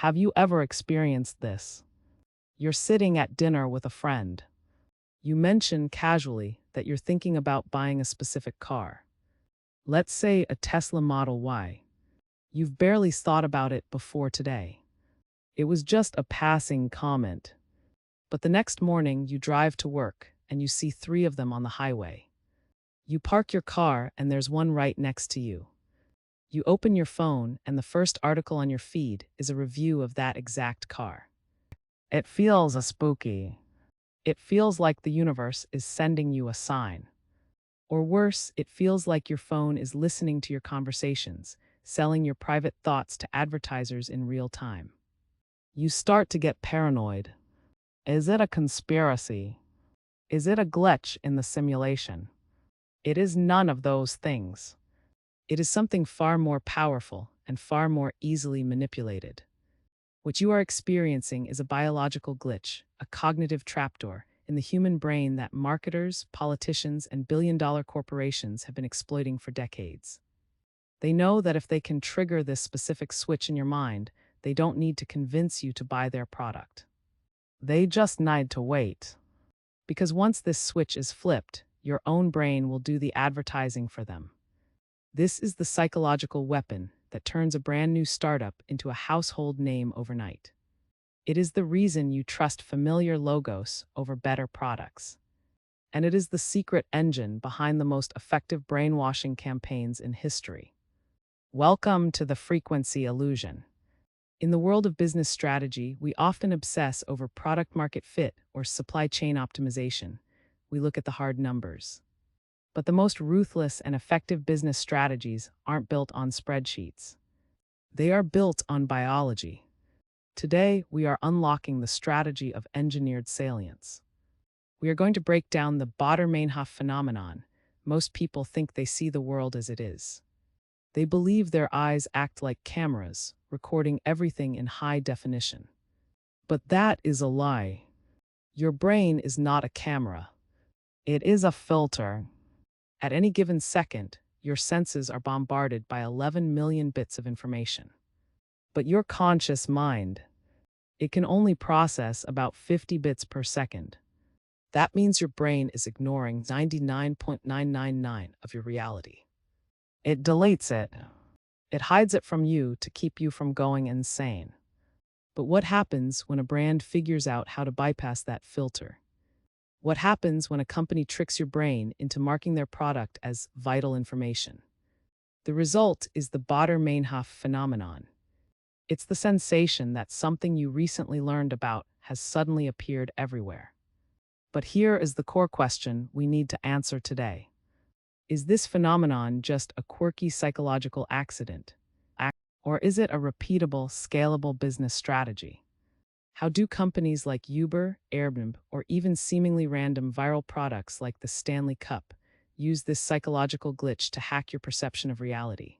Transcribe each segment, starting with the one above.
Have you ever experienced this? You're sitting at dinner with a friend. You mention casually that you're thinking about buying a specific car. Let's say a Tesla Model Y. You've barely thought about it before today. It was just a passing comment. But the next morning, you drive to work and you see three of them on the highway. You park your car and there's one right next to you. You open your phone and the first article on your feed is a review of that exact car. It feels spooky. It feels like the universe is sending you a sign. Or worse, it feels like your phone is listening to your conversations, selling your private thoughts to advertisers in real time. You start to get paranoid. Is it a conspiracy? Is it a glitch in the simulation? It is none of those things. It is something far more powerful and far more easily manipulated. What you are experiencing is a biological glitch, a cognitive trapdoor in the human brain that marketers, politicians, and billion-dollar corporations have been exploiting for decades. They know that if they can trigger this specific switch in your mind, they don't need to convince you to buy their product. They just need to wait. Because once this switch is flipped, your own brain will do the advertising for them. This is the psychological weapon that turns a brand new startup into a household name overnight. It is the reason you trust familiar logos over better products. And it is the secret engine behind the most effective brainwashing campaigns in history. Welcome to the frequency illusion. In the world of business strategy, we often obsess over product market fit or supply chain optimization. We look at the hard numbers. But the most ruthless and effective business strategies aren't built on spreadsheets. They are built on biology. Today, we are unlocking the strategy of engineered salience. We are going to break down the Baader-Meinhof Phenomenon. Most people think they see the world as it is. They believe their eyes act like cameras, recording everything in high definition. But that is a lie. Your brain is not a camera. It is a filter. At any given second, your senses are bombarded by 11 million bits of information. But your conscious mind, it can only process about 50 bits per second. That means your brain is ignoring 99.999 of your reality. It deletes it. It hides it from you to keep you from going insane. But what happens when a brand figures out how to bypass that filter? What happens when a company tricks your brain into marking their product as vital information? The result is the Baader-Meinhof Phenomenon. It's the sensation that something you recently learned about has suddenly appeared everywhere. But here is the core question we need to answer today. Is this phenomenon just a quirky psychological accident? Or is it a repeatable, scalable business strategy? How do companies like Uber, Airbnb, or even seemingly random viral products like the Stanley Cup use this psychological glitch to hack your perception of reality?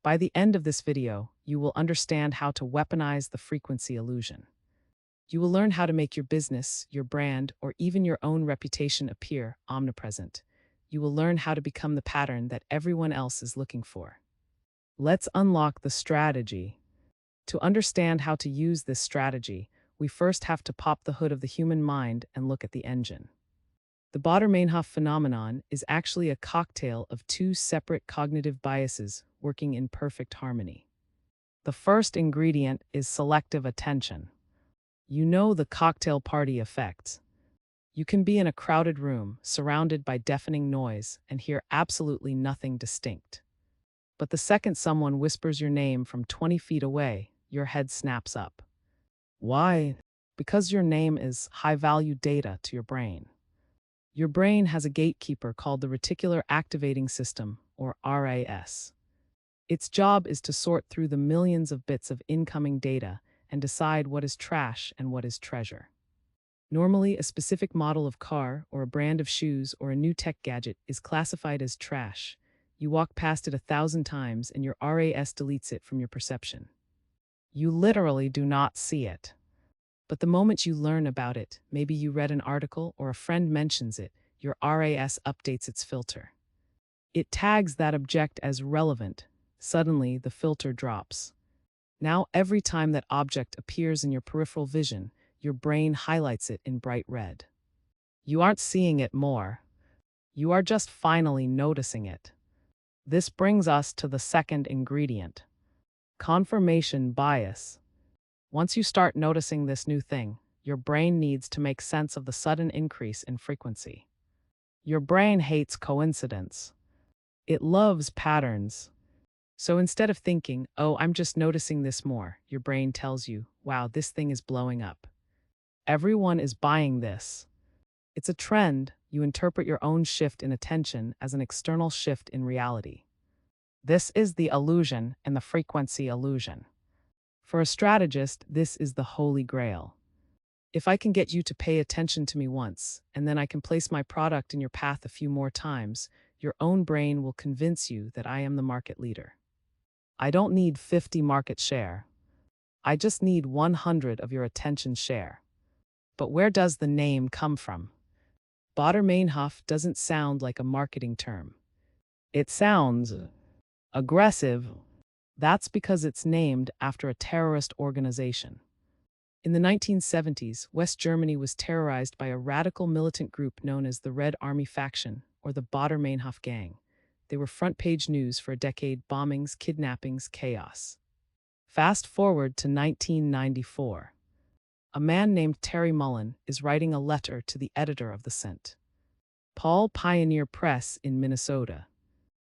By the end of this video, you will understand how to weaponize the frequency illusion. You will learn how to make your business, your brand, or even your own reputation appear omnipresent. You will learn how to become the pattern that everyone else is looking for. Let's unlock the strategy. To understand how to use this strategy, we first have to pop the hood of the human mind and look at the engine. The Baader-Meinhof phenomenon is actually a cocktail of two separate cognitive biases working in perfect harmony. The first ingredient is selective attention. You know the cocktail party effect. You can be in a crowded room, surrounded by deafening noise, and hear absolutely nothing distinct. But the second someone whispers your name from 20 feet away, your head snaps up. Why? Because your name is high-value data to your brain. Your brain has a gatekeeper called the Reticular Activating System, or RAS. Its job is to sort through the millions of bits of incoming data and decide what is trash and what is treasure. Normally, a specific model of car, or a brand of shoes, or a new tech gadget is classified as trash. You walk past it 1,000 times and your RAS deletes it from your perception. You literally do not see it. But the moment you learn about it, maybe you read an article or a friend mentions it, your RAS updates its filter. It tags that object as relevant. Suddenly, the filter drops. Now, every time that object appears in your peripheral vision, your brain highlights it in bright red. You aren't seeing it more. You are just finally noticing it. This brings us to the second ingredient: confirmation bias. Once you start noticing this new thing, your brain needs to make sense of the sudden increase in frequency. Your brain hates coincidence. It loves patterns. So instead of thinking, oh, I'm just noticing this more, your brain tells you, wow, this thing is blowing up. Everyone is buying this. It's a trend. You interpret your own shift in attention as an external shift in reality. This is the illusion and the frequency illusion. For a strategist, this is the holy grail. If I can get you to pay attention to me once, and then I can place my product in your path a few more times, your own brain will convince you that I am the market leader. I don't need 50 market share. I just need 100 of your attention share. But where does the name come from? Baader-Meinhof doesn't sound like a marketing term. It sounds aggressive. That's because it's named after a terrorist organization. In the 1970s, West Germany was terrorized by a radical militant group known as the Red Army Faction, or the Baader-Meinhof Gang. They were front-page news for a decade: bombings, kidnappings, chaos. Fast forward to 1994. A man named Terry Mullen is writing a letter to the editor of the St. Paul Pioneer Press in Minnesota.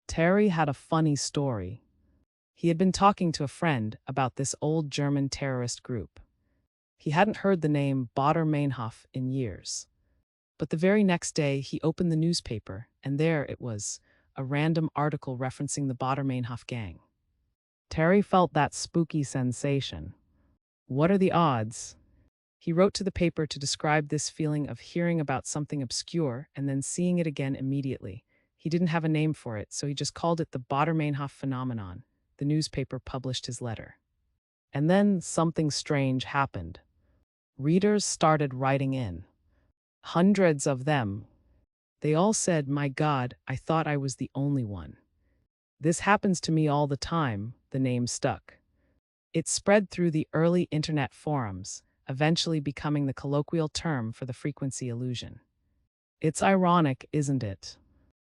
Terry had a funny story. He had been talking to a friend about this old German terrorist group. He hadn't heard the name Baader-Meinhof in years. But the very next day, he opened the newspaper, and there it was, a random article referencing the Baader-Meinhof gang. Terry felt that spooky sensation. What are the odds? He wrote to the paper to describe this feeling of hearing about something obscure and then seeing it again immediately. He didn't have a name for it, so he just called it the Baader-Meinhof Phenomenon. The newspaper published his letter. And then something strange happened. Readers started writing in. Hundreds of them. They all said, "My God, I thought I was the only one. This happens to me all the time." The name stuck. It spread through the early internet forums, eventually becoming the colloquial term for the frequency illusion. It's ironic, isn't it?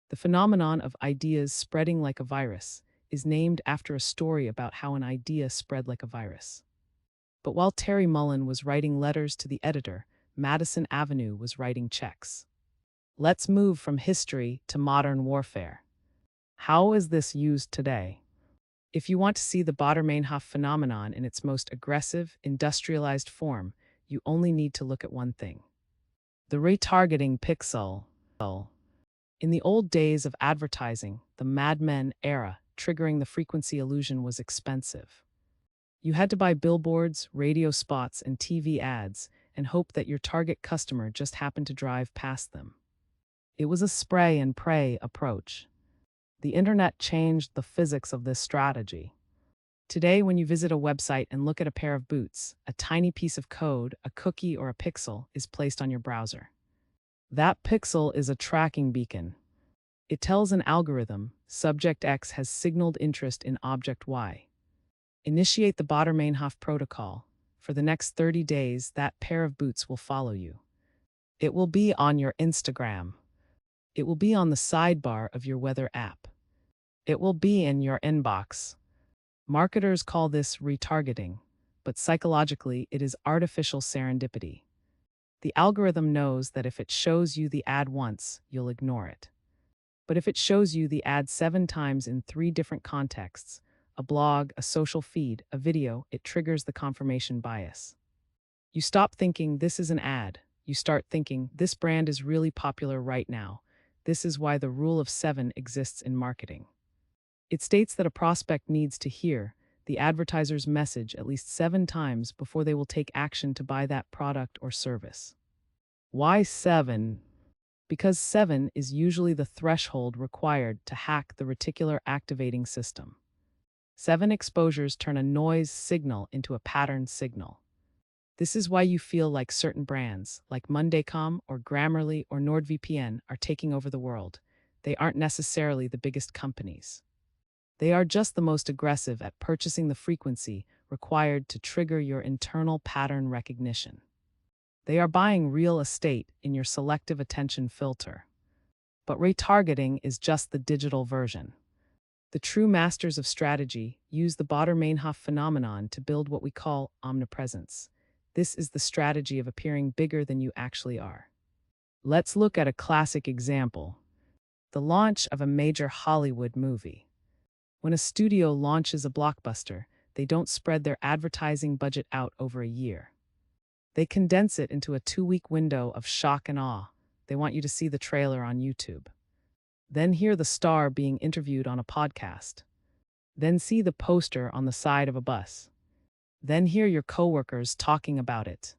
The phenomenon of ideas spreading like a virus is named after a story about how an idea spread like a virus. But while Terry Mullen was writing letters to the editor, Madison Avenue was writing checks. Let's move from history to modern warfare. How is this used today? If you want to see the Baader-Meinhof phenomenon in its most aggressive, industrialized form, you only need to look at one thing: the retargeting pixel. In the old days of advertising, the Mad Men era, triggering the frequency illusion was expensive. You had to buy billboards, radio spots, and TV ads and hope that your target customer just happened to drive past them. It was a spray and pray approach. The internet changed the physics of this strategy. Today, when you visit a website and look at a pair of boots, a tiny piece of code, a cookie, or a pixel is placed on your browser. That pixel is a tracking beacon. It tells an algorithm, subject X has signaled interest in object Y. Initiate the Baader-Meinhof protocol. For the next 30 days, that pair of boots will follow you. It will be on your Instagram. It will be on the sidebar of your weather app. It will be in your inbox. Marketers call this retargeting, but psychologically it is artificial serendipity. The algorithm knows that if it shows you the ad once, you'll ignore it. But if it shows you the ad 7 times in 3 different contexts, a blog, a social feed, a video, it triggers the confirmation bias. You stop thinking, this is an ad. You start thinking, this brand is really popular right now. This is why the rule of 7 exists in marketing. It states that a prospect needs to hear the advertiser's message at least 7 times before they will take action to buy that product or service. Why 7? Because 7 is usually the threshold required to hack the Reticular Activating System. 7 exposures turn a noise signal into a pattern signal. This is why you feel like certain brands, like Monday.com or Grammarly or NordVPN, are taking over the world. They aren't necessarily the biggest companies. They are just the most aggressive at purchasing the frequency required to trigger your internal pattern recognition. They are buying real estate in your selective attention filter. But retargeting is just the digital version. The true masters of strategy use the Baader-Meinhof phenomenon to build what we call omnipresence. This is the strategy of appearing bigger than you actually are. Let's look at a classic example: the launch of a major Hollywood movie. When a studio launches a blockbuster, they don't spread their advertising budget out over a year. They condense it into a 2-week window of shock and awe. They want you to see the trailer on YouTube, then hear the star being interviewed on a podcast, then see the poster on the side of a bus, then hear your coworkers talking about it.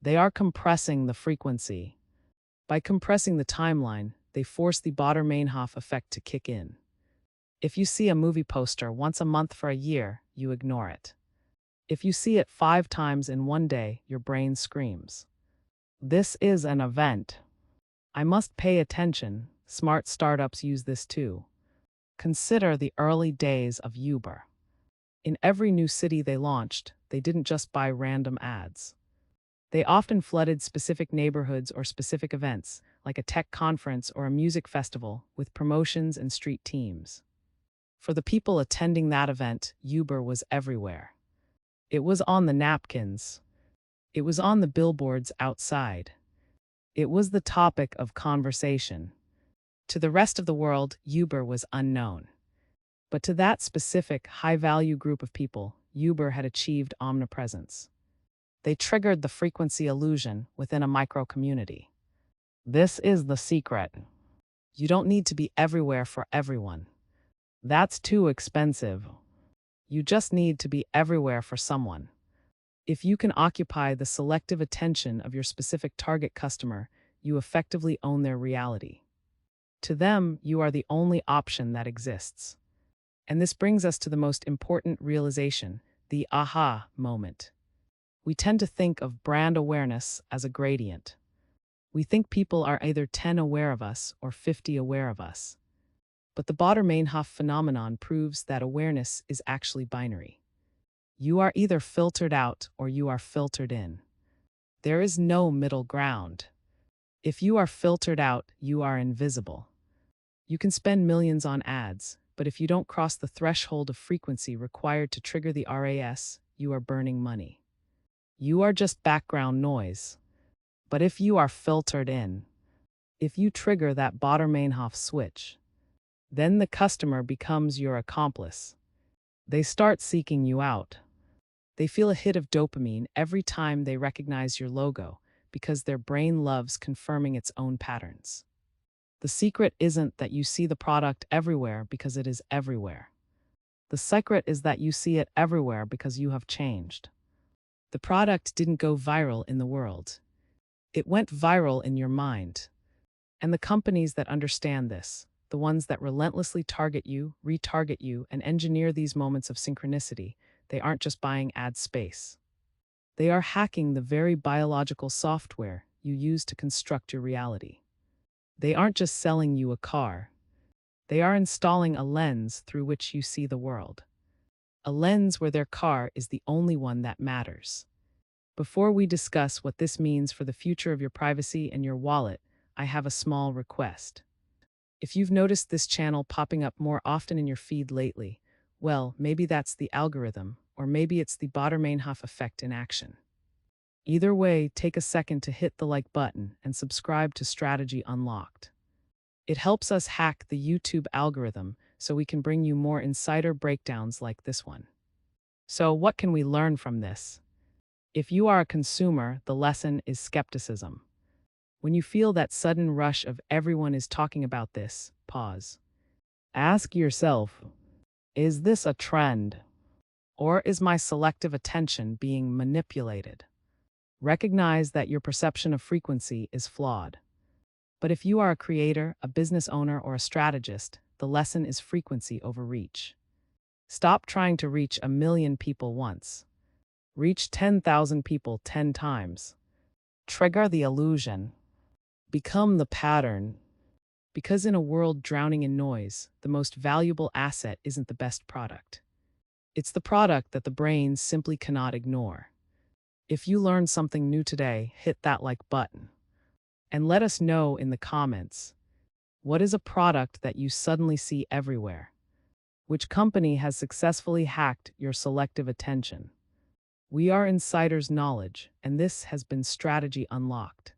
They are compressing the frequency. By compressing the timeline, they force the Baader-Meinhof effect to kick in. If you see a movie poster once a month for a year, you ignore it. If you see it 5 times in one day, your brain screams, "This is an event. I must pay attention." Smart startups use this too. Consider the early days of Uber. In every new city they launched, they didn't just buy random ads. They often flooded specific neighborhoods or specific events, like a tech conference or a music festival, with promotions and street teams. For the people attending that event, Uber was everywhere. It was on the napkins. It was on the billboards outside. It was the topic of conversation. To the rest of the world, Uber was unknown. But to that specific, high-value group of people, Uber had achieved omnipresence. They triggered the frequency illusion within a micro-community. This is the secret. You don't need to be everywhere for everyone. That's too expensive. You just need to be everywhere for someone. If you can occupy the selective attention of your specific target customer, you effectively own their reality. To them, you are the only option that exists. And this brings us to the most important realization, the aha moment. We tend to think of brand awareness as a gradient. We think people are either 10 aware of us or 50 aware of us. But the Baader-Meinhof phenomenon proves that awareness is actually binary. You are either filtered out or you are filtered in. There is no middle ground. If you are filtered out, you are invisible. You can spend millions on ads, but if you don't cross the threshold of frequency required to trigger the RAS, you are burning money. You are just background noise. But if you are filtered in, if you trigger that Baader-Meinhof switch, then the customer becomes your accomplice. They start seeking you out. They feel a hit of dopamine every time they recognize your logo because their brain loves confirming its own patterns. The secret isn't that you see the product everywhere because it is everywhere. The secret is that you see it everywhere because you have changed. The product didn't go viral in the world. It went viral in your mind. And the companies that understand this, the ones that relentlessly target you, retarget you, and engineer these moments of synchronicity, they aren't just buying ad space. They are hacking the very biological software you use to construct your reality. They aren't just selling you a car. They are installing a lens through which you see the world. A lens where their car is the only one that matters. Before we discuss what this means for the future of your privacy and your wallet, I have a small request. If you've noticed this channel popping up more often in your feed lately, well, maybe that's the algorithm, or maybe it's the Baader-Meinhof effect in action. Either way, take a second to hit the like button and subscribe to Strategy Unlocked. It helps us hack the YouTube algorithm so we can bring you more insider breakdowns like this one. So, what can we learn from this? If you are a consumer, the lesson is skepticism. When you feel that sudden rush of everyone is talking about this, pause. Ask yourself, is this a trend? Or is my selective attention being manipulated? Recognize that your perception of frequency is flawed. But if you are a creator, a business owner, or a strategist, the lesson is frequency over reach. Stop trying to reach 1 million people once. Reach 10,000 people 10 times. Trigger the illusion. Become the pattern. Because in a world drowning in noise, the most valuable asset isn't the best product. It's the product that the brain simply cannot ignore. If you learned something new today, hit that like button. And let us know in the comments, what is a product that you suddenly see everywhere? Which company has successfully hacked your selective attention? We are Insider's Knowledge, and this has been Strategy Unlocked.